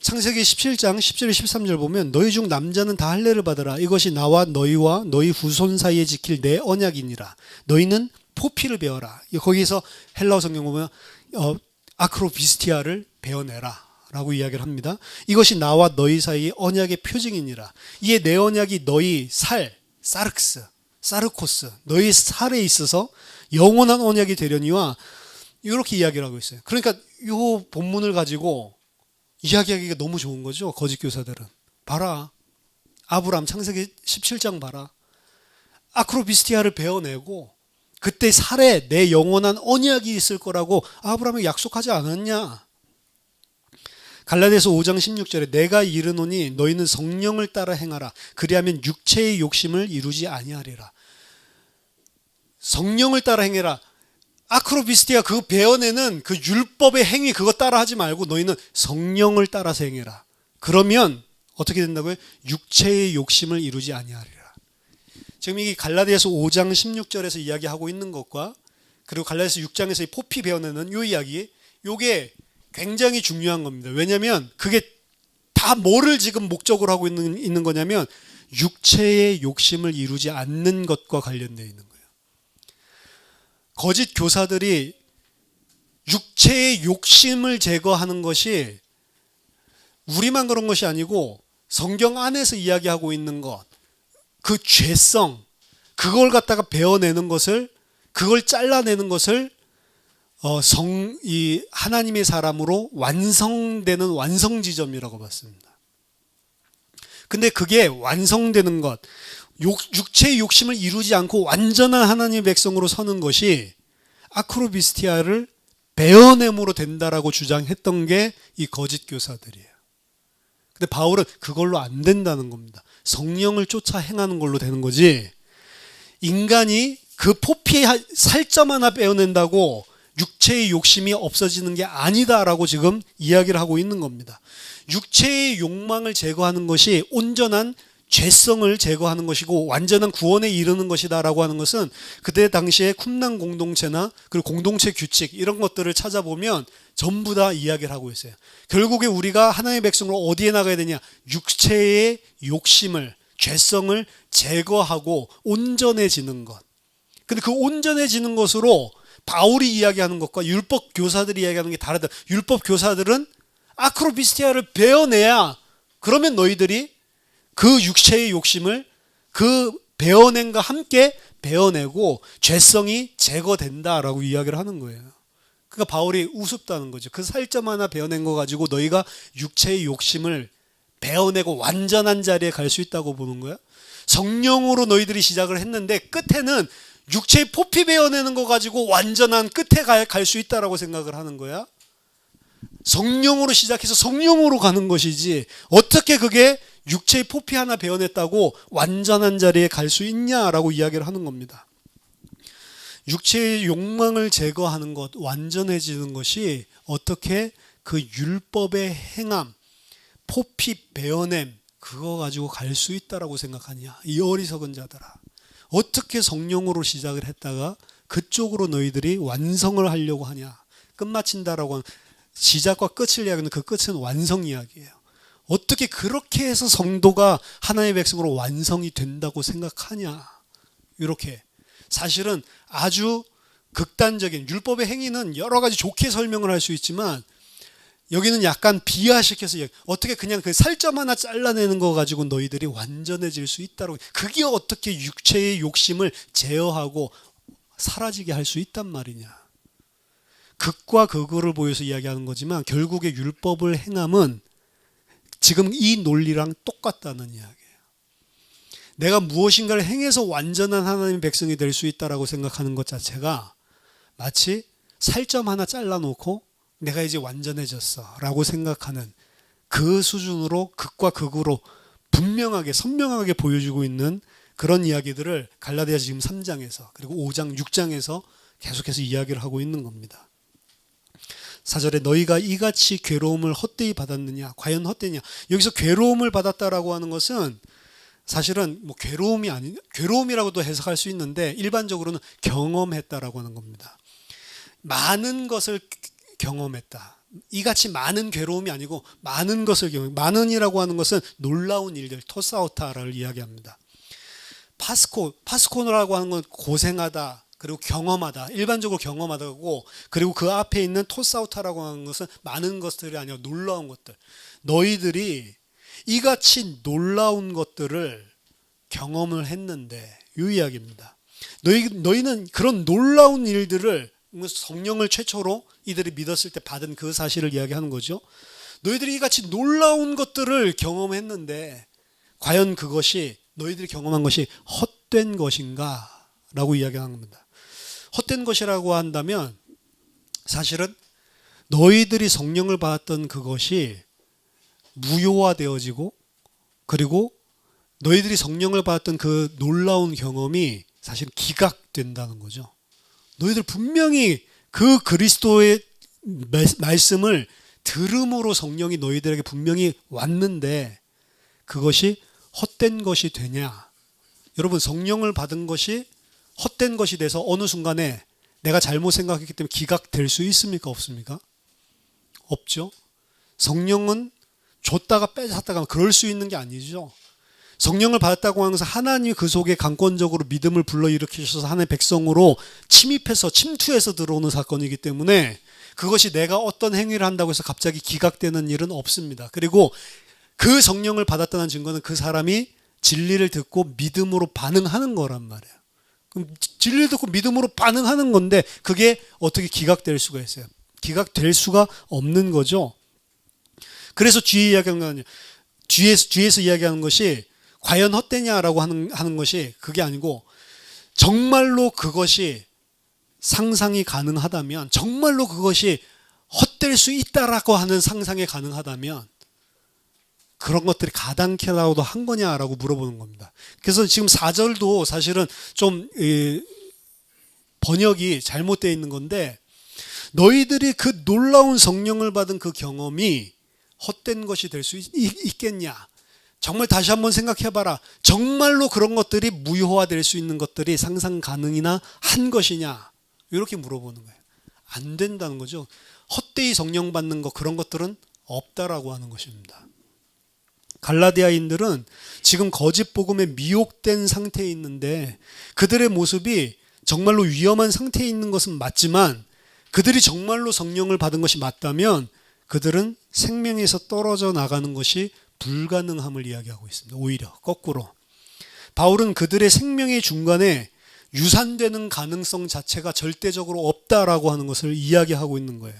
A: 창세기 17장 10절 13절 보면 너희 중 남자는 다 할례를 받으라. 이것이 나와 너희와 너희 후손 사이에 지킬 내 언약이니라. 너희는 포피를 배워라. 거기서 헬라어 성경 보면 아크로비스티아를 배워내라 라고 이야기를 합니다. 이것이 나와 너희 사이의 언약의 표징이니라. 이에 내 언약이 너희 사르코스, 너희 살에 있어서 영원한 언약이 되려니와, 이렇게 이야기를 하고 있어요. 그러니까 이 본문을 가지고 이야기하기가 너무 좋은 거죠. 거짓 교사들은. 봐라. 아브라함 창세기 17장 봐라. 아크로비스티아를 배워내고 그때 살에 내 영원한 언약이 있을 거라고 아브라함에게 약속하지 않았냐. 갈라디아서 5장 16절에 내가 이르노니 너희는 성령을 따라 행하라. 그리하면 육체의 욕심을 이루지 아니하리라. 성령을 따라 행해라. 아크로비스티아 그 배워내는 그 율법의 행위 그거 따라 하지 말고 너희는 성령을 따라서 행해라. 그러면 어떻게 된다고요? 육체의 욕심을 이루지 아니하리라. 지금 이 갈라디아서 5장 16절에서 이야기하고 있는 것과 그리고 갈라디아서 6장에서 이 포피 배워내는 이 이야기, 요게 굉장히 중요한 겁니다. 왜냐하면 그게 다 뭐를 지금 목적으로 하고 있는 거냐면 육체의 욕심을 이루지 않는 것과 관련되어 있는 거예요. 거짓 교사들이 육체의 욕심을 제거하는 것이 우리만 그런 것이 아니고 성경 안에서 이야기하고 있는 것, 그 죄성, 그걸 갖다가 배워내는 것을, 그걸 잘라내는 것을 이 하나님의 사람으로 완성되는 완성지점이라고 봤습니다. 근데 그게 완성되는 것, 육체의 욕심을 이루지 않고 완전한 하나님의 백성으로 서는 것이 아크로비스티아를 베어냄으로 된다라고 주장했던 게 이 거짓 교사들이에요. 근데 바울은 그걸로 안 된다는 겁니다. 성령을 쫓아 행하는 걸로 되는 거지, 인간이 그 포피의 살점 하나 빼어낸다고 육체의 욕심이 없어지는 게 아니다라고 지금 이야기를 하고 있는 겁니다. 육체의 욕망을 제거하는 것이 온전한 죄성을 제거하는 것이고 완전한 구원에 이르는 것이다라고 하는 것은 그때 당시에 쿰난 공동체나 그리고 공동체 규칙 이런 것들을 찾아보면 전부 다 이야기를 하고 있어요. 결국에 우리가 하나님의 백성으로 어디에 나가야 되냐? 육체의 욕심을, 죄성을 제거하고 온전해지는 것. 근데 그 온전해지는 것으로 바울이 이야기하는 것과 율법 교사들이 이야기하는 게 다르다. 율법 교사들은 아크로비스티아를 베어내야, 그러면 너희들이 그 육체의 욕심을 그 베어낸과 함께 베어내고 죄성이 제거된다라고 이야기를 하는 거예요. 그러니까 바울이 우습다는 거죠. 그 살점 하나 베어낸 거 가지고 너희가 육체의 욕심을 베어내고 완전한 자리에 갈 수 있다고 보는 거야. 성령으로 너희들이 시작을 했는데 끝에는 육체의 포피 베어내는 거 가지고 완전한 끝에 갈 수 있다라고 생각을 하는 거야. 성령으로 시작해서 성령으로 가는 것이지 어떻게 그게 육체의 포피 하나 베어냈다고 완전한 자리에 갈 수 있냐라고 이야기를 하는 겁니다. 육체의 욕망을 제거하는 것, 완전해지는 것이 어떻게 그 율법의 행함, 포피 베어냄 그거 가지고 갈 수 있다라고 생각하냐. 이 어리석은 자들아. 어떻게 성령으로 시작을 했다가 그쪽으로 너희들이 완성을 하려고 하냐. 끝마친다라고 하는 시작과 끝을 이야기하는 그 끝은 완성 이야기예요. 어떻게 그렇게 해서 성도가 하나님의 백성으로 완성이 된다고 생각하냐. 이렇게 사실은 아주 극단적인 율법의 행위는 여러 가지 좋게 설명을 할 수 있지만 여기는 약간 비하시켜서 어떻게 그냥 그 살점 하나 잘라내는 거 가지고 너희들이 완전해질 수 있다고. 그게 어떻게 육체의 욕심을 제어하고 사라지게 할 수 있단 말이냐. 극과 극을 보여서 이야기하는 거지만 결국에 율법을 행함은 지금 이 논리랑 똑같다는 이야기예요. 내가 무엇인가를 행해서 완전한 하나님의 백성이 될 수 있다라고 생각하는 것 자체가 마치 살점 하나 잘라놓고 내가 이제 완전해졌어 라고 생각하는 그 수준으로 극과 극으로 분명하게 선명하게 보여주고 있는 그런 이야기들을 갈라디아서 지금 3장에서 그리고 5장 6장에서 계속해서 이야기를 하고 있는 겁니다. 4절에 너희가 이같이 괴로움을 헛되이 받았느냐. 과연 헛되냐. 여기서 괴로움을 받았다라고 하는 것은 사실은 뭐 괴로움이라고도 해석할 수 있는데 일반적으로는 경험했다라고 하는 겁니다. 많은 것을 경험했다. 이같이 많은 괴로움이 아니고 많은 것을 많은이라고 하는 것은 놀라운 일들, 토사오타를 이야기합니다. 파스코라고 하는 건 고생하다, 그리고 경험하다, 일반적으로 경험하다고, 그리고 그 앞에 있는 토사오타라고 하는 것은 많은 것들이 아니라 놀라운 것들. 너희들이 이같이 놀라운 것들을 경험을 했는데 이 이야기입니다. 너희는 그런 놀라운 일들을 성령을 최초로 이들이 믿었을 때 받은 그 사실을 이야기하는 거죠. 너희들이 이같이 놀라운 것들을 경험했는데 과연 그것이 너희들이 경험한 것이 헛된 것인가? 라고 이야기하는 겁니다. 헛된 것이라고 한다면 사실은 너희들이 성령을 받았던 그것이 무효화되어지고 그리고 너희들이 성령을 받았던 그 놀라운 경험이 사실 기각된다는 거죠. 너희들 분명히 그 그리스도의 말씀을 들음으로 성령이 너희들에게 분명히 왔는데 그것이 헛된 것이 되냐? 여러분 성령을 받은 것이 헛된 것이 돼서 어느 순간에 내가 잘못 생각했기 때문에 기각될 수 있습니까? 없습니까? 없죠. 성령은 줬다가 뺏었다가 그럴 수 있는 게 아니죠. 성령을 받았다고 하는 것은 하나님이 그 속에 강권적으로 믿음을 불러일으키셔서 하나님의 백성으로 침투해서 들어오는 사건이기 때문에 그것이 내가 어떤 행위를 한다고 해서 갑자기 기각되는 일은 없습니다. 그리고 그 성령을 받았다는 증거는 그 사람이 진리를 듣고 믿음으로 반응하는 거란 말이에요. 그럼 진리를 듣고 믿음으로 반응하는 건데 그게 어떻게 기각될 수가 있어요? 기각될 수가 없는 거죠. 그래서 뒤에서 이야기하는 것이 과연 헛되냐라고 하는 것이 그게 아니고 정말로 그것이 상상이 가능하다면 정말로 그것이 헛될 수 있다라고 하는 상상이 가능하다면 그런 것들이 가당키라고도 한 거냐라고 물어보는 겁니다. 그래서 지금 4절도 사실은 좀 번역이 잘못되어 있는 건데 너희들이 그 놀라운 성령을 받은 그 경험이 헛된 것이 될 수 있겠냐? 정말 다시 한번 생각해봐라. 정말로 그런 것들이 무효화될 수 있는 것들이 상상 가능이나 한 것이냐? 이렇게 물어보는 거예요. 안 된다는 거죠. 헛되이 성령 받는 것 그런 것들은 없다라고 하는 것입니다. 갈라디아인들은 지금 거짓 복음에 미혹된 상태에 있는데 그들의 모습이 정말로 위험한 상태에 있는 것은 맞지만 그들이 정말로 성령을 받은 것이 맞다면 그들은 생명에서 떨어져 나가는 것이 불가능함을 이야기하고 있습니다. 오히려 거꾸로 바울은 그들의 생명의 중간에 유산되는 가능성 자체가 절대적으로 없다라고 하는 것을 이야기하고 있는 거예요.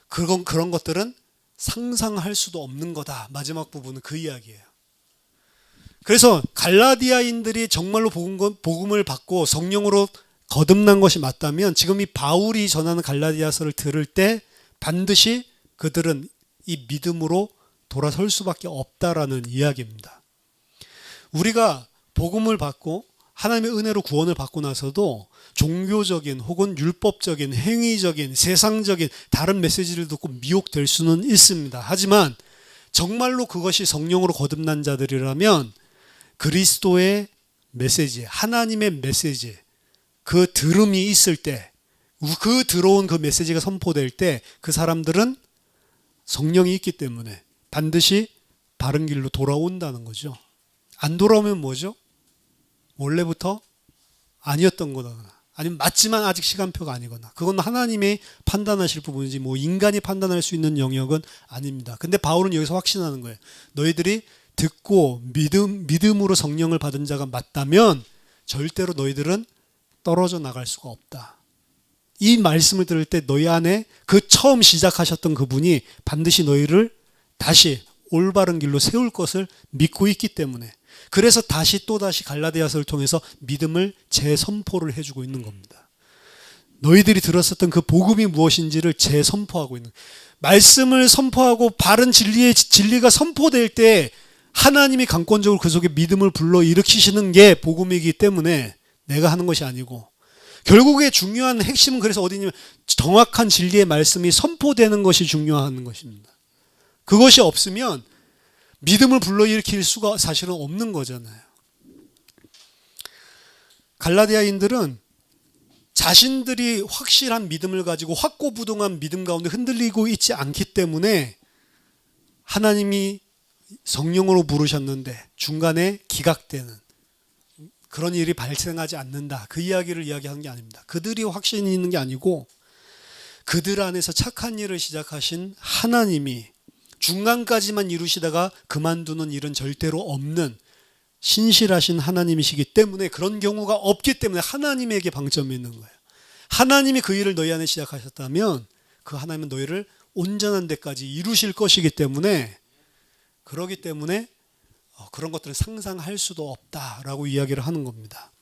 A: 그런 것들은 상상할 수도 없는 거다. 마지막 부분은 그 이야기예요. 그래서 갈라디아인들이 정말로 복음을 받고 성령으로 거듭난 것이 맞다면 지금 이 바울이 전하는 갈라디아서를 들을 때 반드시 그들은 이 믿음으로 돌아설 수밖에 없다라는 이야기입니다. 우리가 복음을 받고 하나님의 은혜로 구원을 받고 나서도 종교적인 혹은 율법적인 행위적인 세상적인 다른 메시지를 듣고 미혹될 수는 있습니다. 하지만 정말로 그것이 성령으로 거듭난 자들이라면 그리스도의 메시지, 하나님의 메시지, 그 들음이 있을 때, 그 들어온 그 메시지가 선포될 때 그 사람들은 성령이 있기 때문에 반드시 바른 길로 돌아온다는 거죠. 안 돌아오면 뭐죠? 원래부터 아니었던 거거나 아니면 맞지만 아직 시간표가 아니거나 그건 하나님이 판단하실 부분이지 뭐 인간이 판단할 수 있는 영역은 아닙니다. 근데 바울은 여기서 확신하는 거예요. 너희들이 듣고 믿음으로 성령을 받은 자가 맞다면 절대로 너희들은 떨어져 나갈 수가 없다. 이 말씀을 들을 때 너희 안에 그 처음 시작하셨던 그분이 반드시 너희를 다시 올바른 길로 세울 것을 믿고 있기 때문에 그래서 또다시 갈라디아서를 통해서 믿음을 재선포를 해주고 있는 겁니다. 너희들이 들었었던 그 복음이 무엇인지를 재선포하고 있는 거예요. 말씀을 선포하고 바른 진리가 선포될 때 하나님이 강권적으로 그 속에 믿음을 불러일으키시는 게 복음이기 때문에 내가 하는 것이 아니고 결국에 중요한 핵심은 그래서 어디냐면 정확한 진리의 말씀이 선포되는 것이 중요한 것입니다. 그것이 없으면 믿음을 불러일으킬 수가 사실은 없는 거잖아요. 갈라디아인들은 자신들이 확실한 믿음을 가지고 확고부동한 믿음 가운데 흔들리고 있지 않기 때문에 하나님이 성령으로 부르셨는데 중간에 기각되는 그런 일이 발생하지 않는다. 그 이야기를 이야기하는 게 아닙니다. 그들이 확신이 있는 게 아니고 그들 안에서 착한 일을 시작하신 하나님이 중간까지만 이루시다가 그만두는 일은 절대로 없는 신실하신 하나님이시기 때문에 그런 경우가 없기 때문에 하나님에게 방점이 있는 거예요. 하나님이 그 일을 너희 안에 시작하셨다면 그 하나님은 너희를 온전한 데까지 이루실 것이기 때문에 그러기 때문에 그런 것들은 상상할 수도 없다라고 이야기를 하는 겁니다.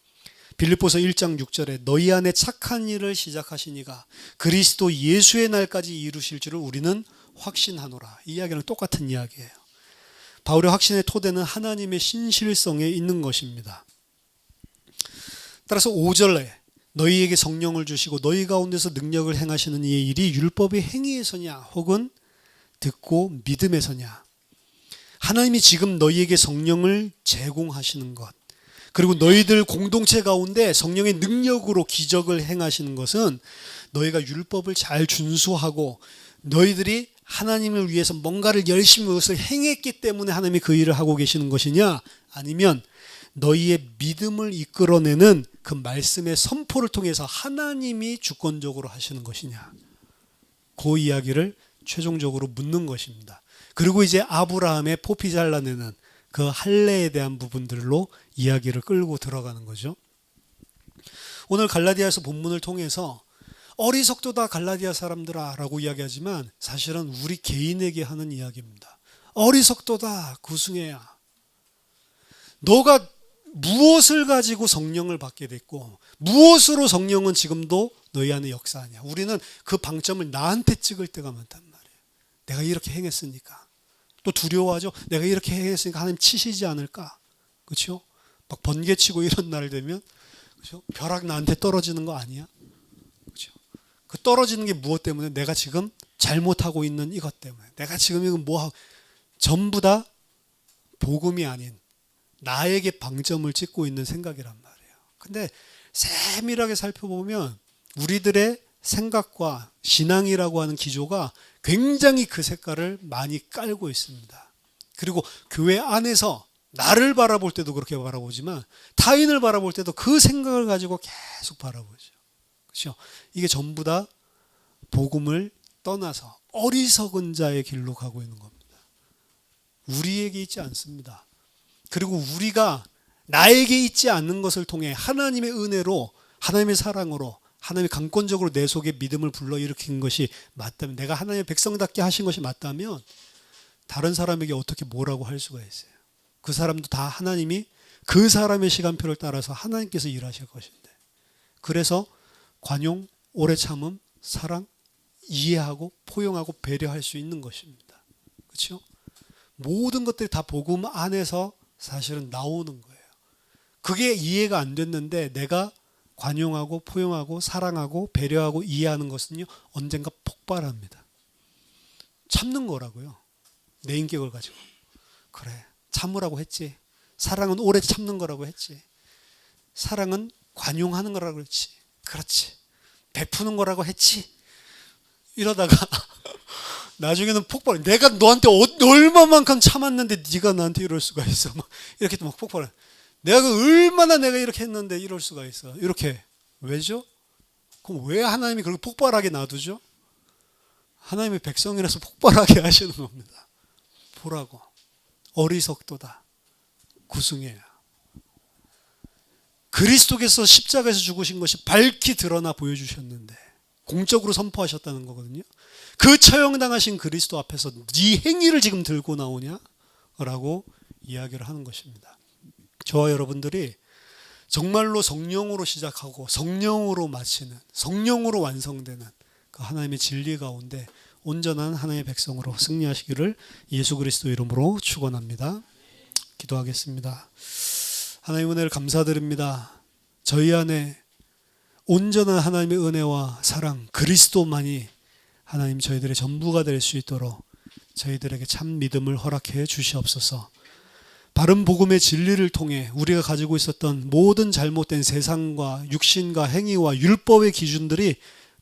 A: 빌립보서 1장 6절에 너희 안에 착한 일을 시작하시니가 그리스도 예수의 날까지 이루실 줄을 우리는 확신하노라. 이 이야기는 똑같은 이야기예요. 바울의 확신의 토대는 하나님의 신실성에 있는 것입니다. 따라서 5절에 너희에게 성령을 주시고 너희 가운데서 능력을 행하시는 이의 일이 율법의 행위에서냐 혹은 듣고 믿음에서냐. 하나님이 지금 너희에게 성령을 제공하시는 것 그리고 너희들 공동체 가운데 성령의 능력으로 기적을 행하시는 것은 너희가 율법을 잘 준수하고 너희들이 하나님을 위해서 뭔가를 열심히 것을 행했기 때문에 하나님이 그 일을 하고 계시는 것이냐 아니면 너희의 믿음을 이끌어내는 그 말씀의 선포를 통해서 하나님이 주권적으로 하시는 것이냐 그 이야기를 최종적으로 묻는 것입니다. 그리고 이제 아브라함의 포피 잘라내는 그 할례에 대한 부분들로 이야기를 끌고 들어가는 거죠. 오늘 갈라디아서 본문을 통해서 어리석도다 갈라디아 사람들아 라고 이야기하지만 사실은 우리 개인에게 하는 이야기입니다. 어리석도다 구승애야. 너가 무엇을 가지고 성령을 받게 됐고 무엇으로 성령은 지금도 너희 안에 역사하냐. 우리는 그 방점을 나한테 찍을 때가 많단 말이에요. 내가 이렇게 행했으니까. 또 두려워하죠. 내가 이렇게 행했으니까 하나님 치시지 않을까. 그렇죠? 막 번개치고 이런 날 되면 그렇죠? 벼락 나한테 떨어지는 거 아니야? 그렇죠? 그 떨어지는 게 무엇 때문에? 내가 지금 잘못하고 있는 이것 때문에. 내가 지금 이거 뭐하고 전부 다 복음이 아닌 나에게 방점을 찍고 있는 생각이란 말이에요. 근데 세밀하게 살펴보면 우리들의 생각과 신앙이라고 하는 기조가 굉장히 그 색깔을 많이 깔고 있습니다. 그리고 교회 안에서 나를 바라볼 때도 그렇게 바라보지만 타인을 바라볼 때도 그 생각을 가지고 계속 바라보죠. 그렇죠? 이게 전부 다 복음을 떠나서 어리석은 자의 길로 가고 있는 겁니다. 우리에게 있지 않습니다. 그리고 우리가 나에게 있지 않는 것을 통해 하나님의 은혜로 하나님의 사랑으로 하나님이 강권적으로 내 속에 믿음을 불러일으킨 것이 맞다면 내가 하나님의 백성답게 하신 것이 맞다면 다른 사람에게 어떻게 뭐라고 할 수가 있어요. 그 사람도 다 하나님이 그 사람의 시간표를 따라서 하나님께서 일하실 것인데 그래서 관용, 오래 참음, 사랑 이해하고 포용하고 배려할 수 있는 것입니다. 그렇죠? 모든 것들이 다 복음 안에서 사실은 나오는 거예요. 그게 이해가 안 됐는데 내가 관용하고 포용하고 사랑하고 배려하고 이해하는 것은요, 언젠가 폭발합니다. 참는 거라고요. 내 인격을 가지고. 그래, 참으라고 했지. 사랑은 오래 참는 거라고 했지. 사랑은 관용하는 거라고 했지. 그렇지. 베푸는 거라고 했지. 이러다가 나중에는 폭발. 내가 너한테 얼마만큼 참았는데 네가 나한테 이럴 수가 있어. 막 이렇게 막 폭발해. 내가 얼마나 내가 이렇게 했는데 이럴 수가 있어. 이렇게. 왜죠? 그럼 왜 하나님이 그렇게 폭발하게 놔두죠? 하나님의 백성이라서 폭발하게 하시는 겁니다. 보라고. 어리석도다. 구승해야. 그리스도께서 십자가에서 죽으신 것이 밝히 드러나 보여주셨는데 공적으로 선포하셨다는 거거든요. 그 처형당하신 그리스도 앞에서 네 행위를 지금 들고 나오냐? 라고 이야기를 하는 것입니다. 저와 여러분들이 정말로 성령으로 시작하고 성령으로 마치는, 성령으로 완성되는 그 하나님의 진리 가운데 온전한 하나님의 백성으로 승리하시기를 예수 그리스도 이름으로 축원합니다. 기도하겠습니다. 하나님의 은혜를 감사드립니다. 저희 안에 온전한 하나님의 은혜와 사랑, 그리스도만이 하나님 저희들의 전부가 될 수 있도록 저희들에게 참 믿음을 허락해 주시옵소서. 바른 복음의 진리를 통해 우리가 가지고 있었던 모든 잘못된 세상과 육신과 행위와 율법의 기준들이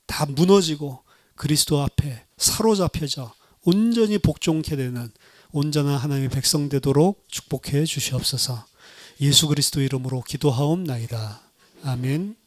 A: 다 무너지고 그리스도 앞에 사로잡혀져 온전히 복종케 되는 온전한 하나님의 백성 되도록 축복해 주시옵소서. 예수 그리스도 이름으로 기도하옵나이다. 아멘.